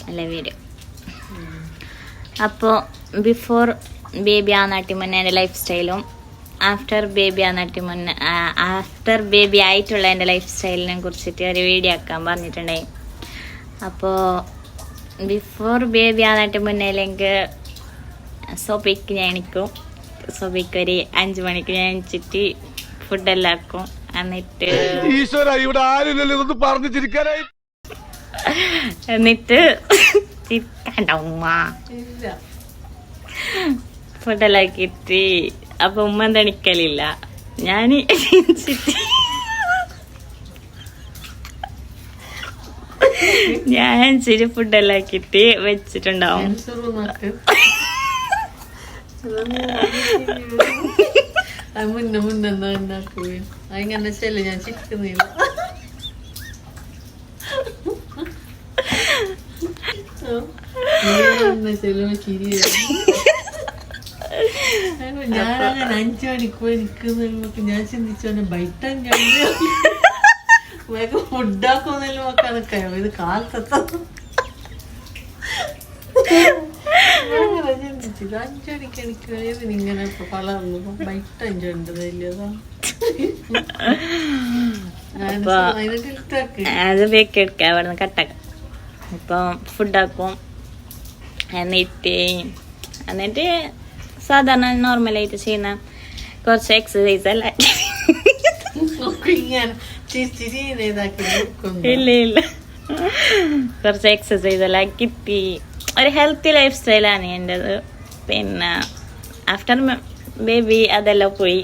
അല്ല വീഡിയോ. അപ്പോൾ before baby ആനാട്ടി മുന്നേ എൻ്റെ ലൈഫ് സ്റ്റൈലും ആഫ്റ്റർ ബേബി ആയിട്ടുള്ള എൻ്റെ ലൈഫ് സ്റ്റൈലിനെ കുറിച്ചിട്ട് ഒരു വീഡിയോ ആക്കാൻ പറഞ്ഞിട്ടുണ്ടായി. അപ്പോൾ ബിഫോർ ബേബി ആനാട്ടി മുന്നേലേക്ക് സോബിക്ക് ഞാൻ എണിക്കും. സോബിക്ക് ഒരു 5 മണിക്ക് ഞാൻ എണിച്ചിട്ട് ഫുഡെല്ലാം ആക്കും. എന്നിട്ട് ഫുഡെല്ലാം ആക്കിയിട്ട് അപ്പൊ ഉമ്മ എന്തെണിക്കലില്ല. ഞാൻ ഇച്ചിരി ഫുഡെല്ലാം ആക്കിയിട്ട് വെച്ചിട്ടുണ്ടാവും. മുന്നേ അങ്ങനെ ചെല്ല ഞാൻ ചിക്കുന്നില്ല. ഞാനങ്ങനെ 5 മണിക്ക് പോയി നിൽക്കുന്ന ഞാൻ ചിന്തിച്ചു ബൈറ്റൻ ഫുഡാക്കുന്നതിൽ നോക്കാനൊക്കെയോ ഇത് കാലത്തെത്താ. അങ്ങനെ ചിന്തിച്ചില്ല. 5 മണിക്ക് എനിക്ക് ഇങ്ങനെ വളർന്നു ബൈറ്റ് 5 ഉണ്ടതല്ലതാ. അത് ബേക്ക് എടുക്കാം, അവിടെ നിന്ന് കട്ടാക്കാം. ഇപ്പം ഫുഡാക്കും. എന്നിട്ട് സാധാരണ നോർമലായിട്ട് ചെയ്യുന്ന കുറച്ച് എക്സസൈസ് അല്ല. ഇല്ല കുറച്ച് എക്സസൈസ് എല്ലാം ആക്കിയിട്ട് ഒരു ഹെൽത്തി ലൈഫ് സ്റ്റൈലാണ് എൻ്റെത്. പിന്നെ ആഫ്റ്റർ ബേബി അതെല്ലാം പോയി.